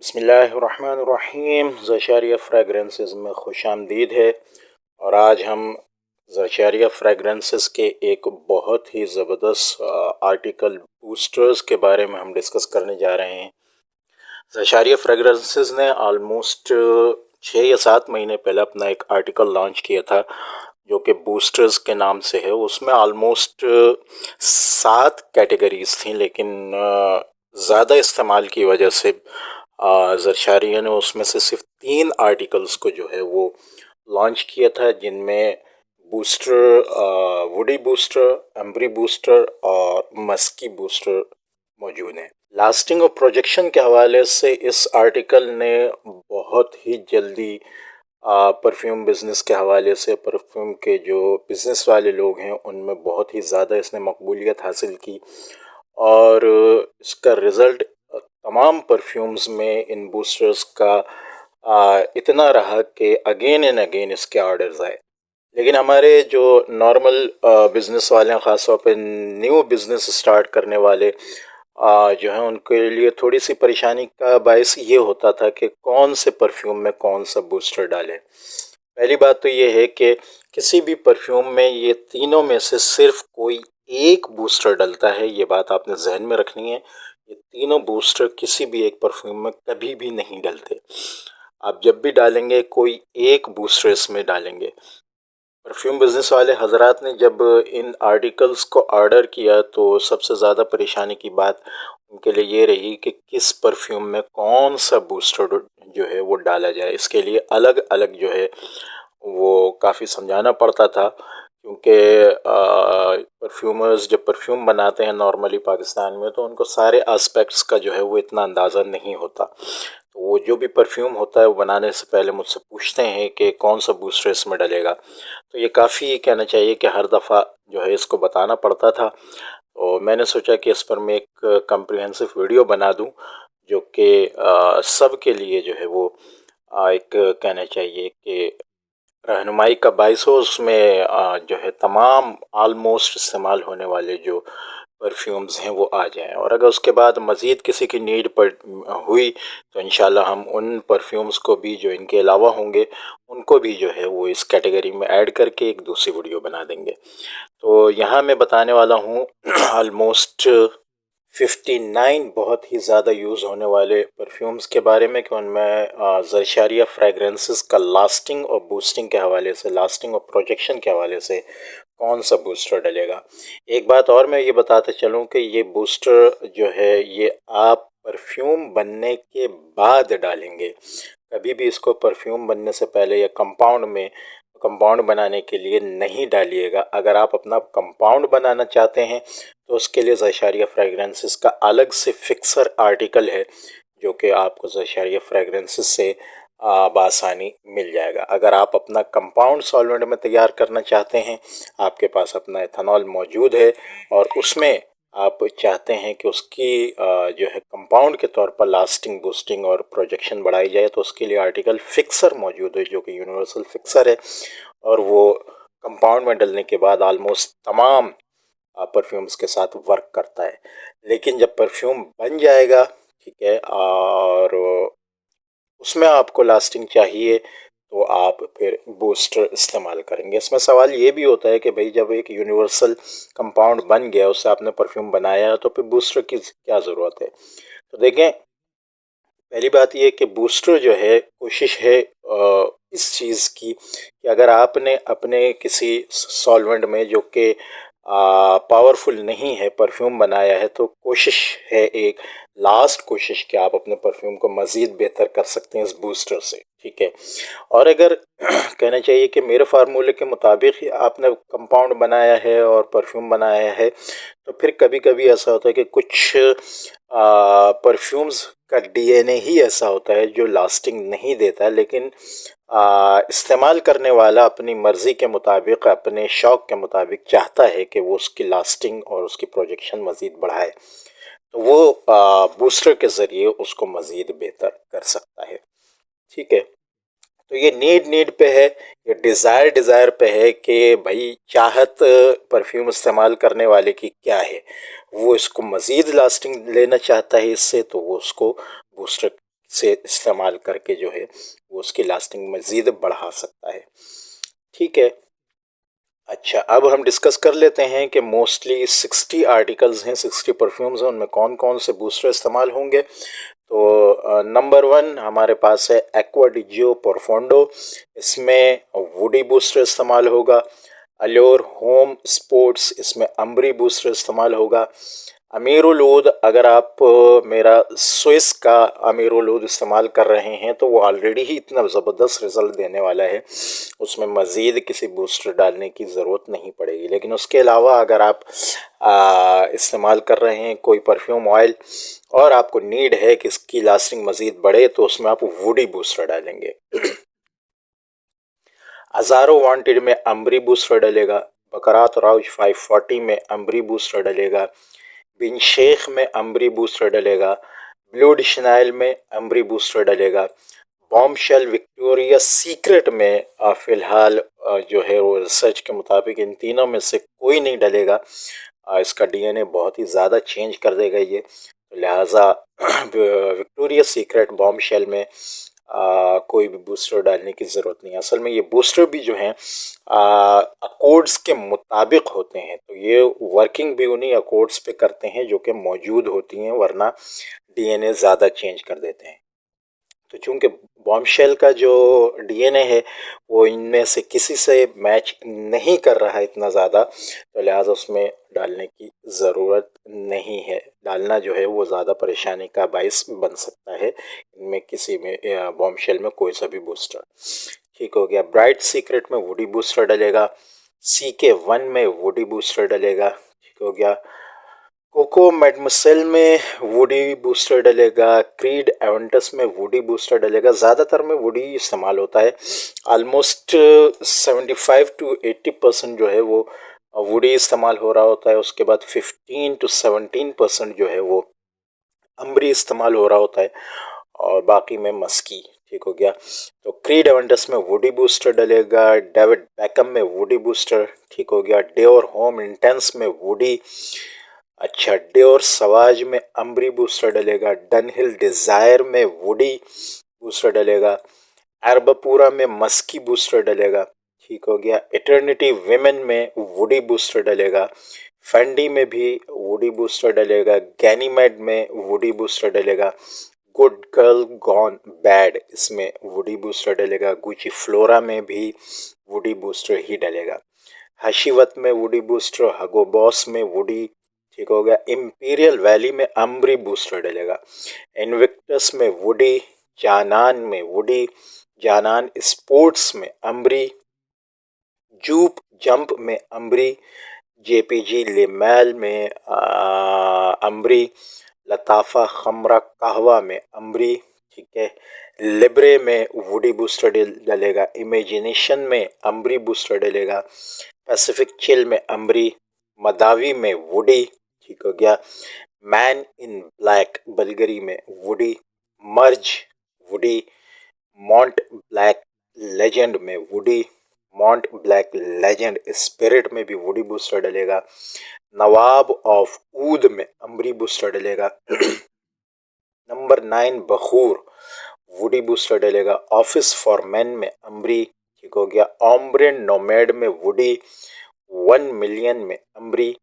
बिस्मिल्लाहिर्रहमानिर्रहीम। ज़शारिया फ्रेगरेंसेस में खुश आमदीद है। और आज हम ज़शारिया फ्रेगरेंसेस के एक बहुत ही ज़बरदस्त आर्टिकल बूस्टर्स के बारे में हम डिस्कस करने जा रहे हैं। ज़शारिया फ्रेगरेंसेस ने ऑलमोस्ट 6 या 7 महीने पहले अपना एक आर्टिकल लॉन्च किया था जो कि बूस्टर्स के नाम से है। उसमें ऑलमोस्ट 7 कैटेगरीज थी, लेकिन ज़्यादा इस्तेमाल की वजह से ज़शारिया ने उसमें से सिर्फ 3 आर्टिकल्स को जो है वो लॉन्च किया था, जिनमें booster, woody booster, Embry booster और मस्की बूस्टर मौजूद हैं। लास्टिंग और प्रोजेक्शन के हवाले से इस आर्टिकल ने बहुत ही जल्दी परफ्यूम बिज़नेस के हवाले से, परफ्यूम के जो बिज़नेस वाले लोग हैं उनमें बहुत ही ज़्यादा इसने मकबूलियत हासिल की। और इसका रिज़ल्ट तमाम परफ्यूम्स में इन बूस्टर्स का इतना रहा कि अगेन एंड अगेन इसके ऑर्डर्स आए। लेकिन हमारे जो नॉर्मल बिज़नेस वाले हैं, ख़ास तौर पे न्यू बिज़नेस स्टार्ट करने वाले जो हैं, उनके लिए थोड़ी सी परेशानी का बायस ये होता था कि कौन से परफ्यूम में कौन सा बूस्टर डालें। पहली बात तो ये है कि किसी भी परफ्यूम में ये तीनों में से सिर्फ कोई एक बूस्टर डलता है। ये बात आपने जहन में रखनी है। ये तीनों बूस्टर किसी भी एक परफ्यूम में कभी भी नहीं डलते। आप जब भी डालेंगे कोई एक बूस्टर इसमें डालेंगे। परफ्यूम बिजनेस वाले हजरात ने जब इन आर्टिकल्स को ऑर्डर किया तो सबसे ज़्यादा परेशानी की बात उनके लिए ये रही कि किस परफ्यूम में कौन सा बूस्टर जो है वो डाला जाए। इसके लिए अलग अलग जो है वो काफ़ी समझाना पड़ता था, क्योंकि परफ्यूमर्स जब परफ्यूम बनाते हैं नॉर्मली पाकिस्तान में, तो उनको सारे एस्पेक्ट्स का जो है वो इतना अंदाज़ा नहीं होता। तो वो जो भी परफ्यूम होता है वो बनाने से पहले मुझसे पूछते हैं कि कौन सा बूस्टर इसमें डलेगा। तो ये काफ़ी कहना चाहिए कि हर दफ़ा जो है इसको बताना पड़ता था। तो मैंने सोचा कि इस पर मैं एक कम्प्रिहेंसिव वीडियो बना दूं जो कि सब के लिए जो है वो एक कहना चाहिए कि रहनुमाई का बायस हो। उसमें जो है तमाम आलमोस्ट इस्तेमाल होने वाले जो परफ्यूम्स हैं वो आ जाएं। और अगर उसके बाद मज़ीद किसी की नीड पड़ हुई तो इंशाल्लाह हम उन परफ्यूम्स को भी जो इनके अलावा होंगे उनको भी जो है वो इस कैटेगरी में ऐड करके एक दूसरी वीडियो बना देंगे। तो यहाँ मैं बताने वाला हूँ ऑलमोस्ट 59 बहुत ही ज़्यादा यूज़ होने वाले परफ्यूम्स के बारे में कि उनमें ज़शारिया फ्रेगरेंसेस का लास्टिंग और बूस्टिंग के हवाले से, लास्टिंग और प्रोजेक्शन के हवाले से कौन सा बूस्टर डलेगा। एक बात और मैं ये बताते चलूँ कि ये बूस्टर जो है ये आप परफ्यूम बनने के बाद डालेंगे। कभी भी इसको परफ्यूम बनने से पहले या कंपाउंड बनाने के लिए नहीं डालिएगा। अगर आप अपना कंपाउंड बनाना चाहते हैं तो उसके लिए ज़शारिया फ्रेगरेंसेस का अलग से फिक्सर आर्टिकल है जो कि आपको ज़शारिया फ्रेगरेंसेस से बासानी मिल जाएगा। अगर आप अपना कंपाउंड सॉल्वेंट में तैयार करना चाहते हैं, आपके पास अपना एथेनॉल मौजूद है और उसमें आप चाहते हैं कि उसकी जो है कंपाउंड के तौर पर लास्टिंग, बूस्टिंग और प्रोजेक्शन बढ़ाई जाए, तो उसके लिए आर्टिकल फिक्सर मौजूद है जो कि यूनिवर्सल फिक्सर है। और वो कंपाउंड में डलने के बाद आलमोस्ट तमाम परफ्यूम्स के साथ वर्क करता है। लेकिन जब परफ्यूम बन जाएगा, ठीक है, और उसमें आपको लास्टिंग चाहिए तो आप फिर बूस्टर इस्तेमाल करेंगे। इसमें सवाल ये भी होता है कि भाई जब एक यूनिवर्सल कंपाउंड बन गया, उससे आपने परफ्यूम बनाया, तो फिर बूस्टर की क्या ज़रूरत है। तो देखें, पहली बात ये कि बूस्टर जो है कोशिश है इस चीज़ की कि अगर आपने अपने किसी सॉल्वेंट में जो कि पावरफुल नहीं है परफ्यूम बनाया है, तो कोशिश है, एक लास्ट कोशिश कि आप अपने परफ्यूम को मज़ीद बेहतर कर सकते हैं इस बूस्टर से, ठीक है। और अगर कहना चाहिए कि मेरे फार्मूले के मुताबिक ही आपने कंपाउंड बनाया है और परफ्यूम बनाया है, तो फिर कभी कभी ऐसा होता है कि कुछ परफ्यूम्स का डीएनए ही ऐसा होता है जो लास्टिंग नहीं देता, लेकिन इस्तेमाल करने वाला अपनी मर्ज़ी के मुताबिक, अपने शौक़ के मुताबिक चाहता है कि वो उसकी लास्टिंग और उसकी प्रोजेक्शन मज़ीद बढ़ाए, तो वो बूस्टर के ज़रिए उसको मज़ीद बेहतर कर सकता है, ठीक है। तो ये नीड पे है, ये डिज़ायर पे है कि भाई चाहत परफ्यूम इस्तेमाल करने वाले की क्या है। वो इसको मज़ीद लास्टिंग लेना चाहता है इससे, तो वो उसको बूस्टर से इस्तेमाल करके जो है वो उसकी लास्टिंग मज़ीद बढ़ा सकता है। ठीक है। अच्छा, अब हम डिस्कस कर लेते हैं कि मोस्टली 60 आर्टिकल्स हैं, 60 परफ्यूम्स हैं, उनमें कौन कौन से बूस्टर इस्तेमाल होंगे। तो नंबर 1 हमारे पास है एक्वा डी जियो प्रोफोंडो। इसमें वुडी बूस्टर इस्तेमाल होगा। अल्योर होम स्पोर्ट्स, इसमें अम्बरी बूस्टर इस्तेमाल होगा। अमीरुल ऊद, अगर आप मेरा स्विस का अमीरुल ऊद इस्तेमाल कर रहे हैं तो वो ऑलरेडी ही इतना ज़बरदस्त रिज़ल्ट देने वाला है, उसमें मज़ीद किसी बूस्टर डालने की ज़रूरत नहीं पड़ेगी। लेकिन उसके अलावा अगर आप इस्तेमाल कर रहे हैं कोई परफ्यूम ऑयल और आपको नीड है कि इसकी लास्टिंग मज़ीद बढ़े, तो उसमें आप वुडी बूस्टर डालेंगे। अज़ारो वांटेड में अम्बरी बूस्टर डलेगा। बकरात राउज 540 में अम्बरी बूस्टर डलेगा। बिन शेख में अम्बरी बूस्टर डलेगा। ब्लू डिशनाइल में अम्बरी बूस्टर डलेगा। बॉम्बशेल विक्टोरिया सीक्रेट में फ़िलहाल जो है वो रिसर्च के मुताबिक इन तीनों में से कोई नहीं डलेगा। इसका डीएनए बहुत ही ज़्यादा चेंज कर देगा ये, तो लिहाजा विक्टोरिया सीक्रेट बॉम्बशेल में कोई भी बूस्टर डालने की ज़रूरत नहीं है। असल में ये बूस्टर भी जो हैं अकॉर्ड्स के मुताबिक होते हैं, तो ये वर्किंग भी उन्हीं अकॉर्ड्स पे करते हैं जो कि मौजूद होती हैं, वरना डीएनए ज़्यादा चेंज कर देते हैं। तो चूंकि बॉम्बशेल का जो डीएनए है वो इनमें से किसी से मैच नहीं कर रहा है इतना ज़्यादा, तो लिहाजा उसमें डालने की ज़रूरत नहीं है। डालना जो है वो ज़्यादा परेशानी का बायस बन सकता है इनमें किसी में, बॉम्बशेल में कोई सा भी बूस्टर। ठीक हो गया। ब्राइट सीक्रेट में वुडी बूस्टर डलेगा। CK1 में वुडी बूस्टर डलेगा। ठीक हो गया। कोको मैडमसेल में वुडी बूस्टर डलेगा। क्रीड एवेंटस में वुडी बूस्टर डलेगा। ज़्यादातर में वुडी इस्तेमाल होता है, ऑलमोस्ट 75 to 80% जो है वो वुडी इस्तेमाल हो रहा होता है। उसके बाद 15 to 17% जो है वो अम्बरी इस्तेमाल हो रहा होता है, और बाकी में मस्की। ठीक हो गया। तो क्रीड एवेंटस में वुडी बूस्टर डलेगा। डेविड बैकम में वुडी बूस्टर। ठीक हो गया। डेयोर होम इंटेंस में वुडी। अच्छा, डेयोर सवाज में अम्बरी बूस्टर डलेगा। डनहिल डिज़ायर में वुडी बूस्टर डलेगा। अरबपूरा में मस्की बूस्टर डलेगा। ठीक हो गया। इटर्निटी विमेन में वुडी बूस्टर डलेगा। फेंडी में भी वुडी बूस्टर डलेगा। गैनीमेड में वुडी बूस्टर डलेगा। गुड गर्ल गॉन बैड, इसमें वुडी बूस्टर डलेगा। गुची फ्लोरा में भी वुडी बूस्टर ही डलेगा। हशीवत में वुडी बूस्टर। हगो बॉस में वुडी। ठीक हो गया। इंपीरियल वैली में अम्बरी बूस्टर डलेगा। इनविक्टस में वुडी। जानान में वुडी। जानान स्पोर्ट्स में अम्बरी। जूप जंप में अम्बरी। JPG लिमैल में अम्बरी। लताफ़ा खमरा कहवा में अम्बरी। ठीक है। लिब्रे में वुडी बूस्टर डलेगा। इमेजिनेशन में अम्बरी बूस्टर डलेगा। पैसिफिक चिल में अम्बरी। मदावी में वुडी। ठीक हो गया। मैन इन ब्लैक बल्गरी में वुडी। मर्ज वुडी। मॉन्ट ब्लैक लेजेंड में woody. Montblanc Legend Spirit में भी वुडी बूस्टर डलेगा। नवाब ऑफ ऊद में अम्बरी बूस्टर डलेगा। नंबर 9 बखूर वुडी बूस्टर डलेगा। ऑफिस फॉर मैन में अम्बरी। ठीक हो गया। ऑम्ब्रेन नोमैड में वुडी। 1 मिलियन में अम्बरी।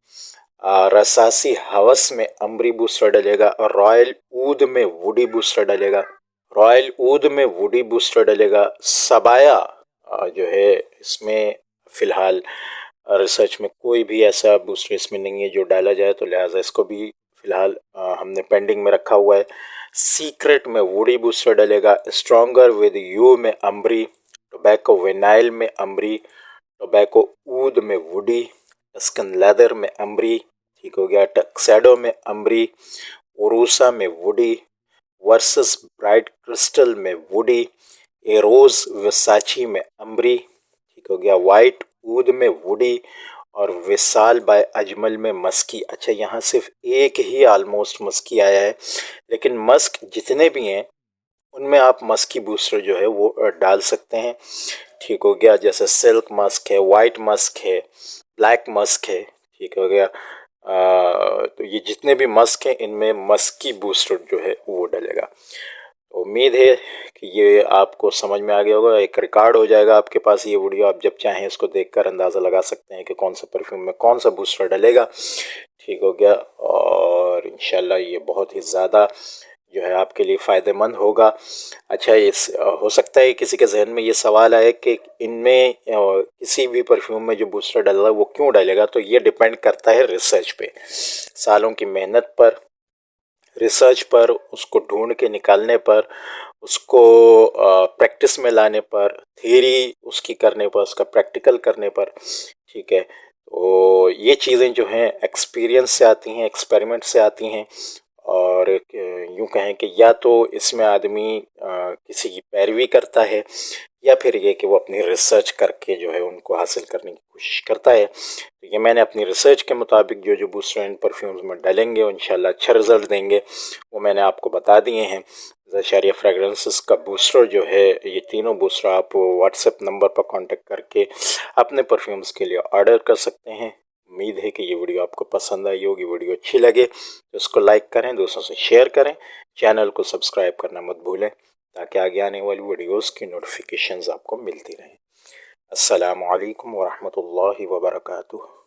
रसासी हवस में अम्बरी बूस्टर डलेगा। और रॉयल ऊद में वुडी बूस्टर डलेगा। रॉयल ऊद में वुडी बूस्टर डलेगा। सबाया जो है इसमें फ़िलहाल रिसर्च में कोई भी ऐसा बूस्टर इसमें नहीं है जो डाला जाए, तो लिहाजा इसको भी फ़िलहाल हमने पेंडिंग में रखा हुआ है। सीक्रेट में वुडी बूस्टर डलेगा। स्ट्रॉन्गर विद यू में अम्बरी। टोबैको विनाइल में अम्बरी। टोबैको ऊद में वुडी। टस्कन लेदर में अम्बरी। ठीक हो गया। टक्सैडो में अम्बरी। ओरूसा में वुडी। वर्सेस ब्राइट क्रिस्टल में वुडी। एरोज विसाची में अम्बरी। ठीक हो गया। वाइट ऊद में वुडी। और विसाल बाय अजमल में मस्की। अच्छा, यहाँ सिर्फ एक ही ऑलमोस्ट मस्की आया है, लेकिन मस्क जितने भी हैं उनमें आप मस्की बूस्टर जो है वो डाल सकते हैं। ठीक हो गया। जैसे सिल्क मस्क है, वाइट मस्क है, ब्लैक मस्क है। ठीक हो गया। तो ये जितने भी मस्क हैं इनमें मस्की बूस्टर जो है वो डलेगा। उम्मीद है कि ये आपको समझ में आ गया होगा। एक रिकॉर्ड हो जाएगा आपके पास ये वीडियो, आप जब चाहें इसको देखकर अंदाज़ा लगा सकते हैं कि कौन सा परफ्यूम में कौन सा बूस्टर डलेगा। ठीक हो गया। और इंशाल्लाह ये बहुत ही ज़्यादा जो है आपके लिए फ़ायदेमंद होगा। अच्छा, इस हो सकता है किसी के जहन में ये सवाल आए कि इनमें किसी भी परफ्यूम में जो बूस्टर डल रहा है वो क्यों डलेगा। तो ये डिपेंड करता है रिसर्च पे, सालों की मेहनत पर, रिसर्च पर, उसको ढूंढ के निकालने पर, उसको प्रैक्टिस में लाने पर, थियरी उसकी करने पर, उसका प्रैक्टिकल करने पर। ठीक है, तो ये चीज़ें जो हैं एक्सपीरियंस से आती हैं, एक्सपेरिमेंट से आती हैं। और यूँ कहें कि या तो इसमें आदमी किसी की पैरवी करता है, या फिर ये कि वो अपनी रिसर्च करके जो है उनको हासिल करने की कोशिश करता है। तो ये मैंने अपनी रिसर्च के मुताबिक जो जो बूस्टर एंड परफ्यूम्स में डालेंगे और इंशाल्लाह अच्छा रिजल्ट देंगे वो मैंने आपको बता दिए हैं। ज़शारिया फ्रेगरेंसेस का बूस्टर जो है, ये तीनों बूस्टर आप व्हाट्सएप नंबर पर कांटेक्ट करके अपने परफ्यूम्स के लिए ऑर्डर कर सकते हैं। उम्मीद है कि ये वीडियो आपको पसंद आई होगी। वीडियो अच्छी लगे तो इसको लाइक करें, दोस्तों से शेयर करें, चैनल को सब्सक्राइब करना मत भूलें ताकि आगे आने वाली वीडियोस की नोटिफिकेशंस आपको मिलती रहें। अस्सलामु अलैकुम वरहमतुल्लाहि वबरकातुहू।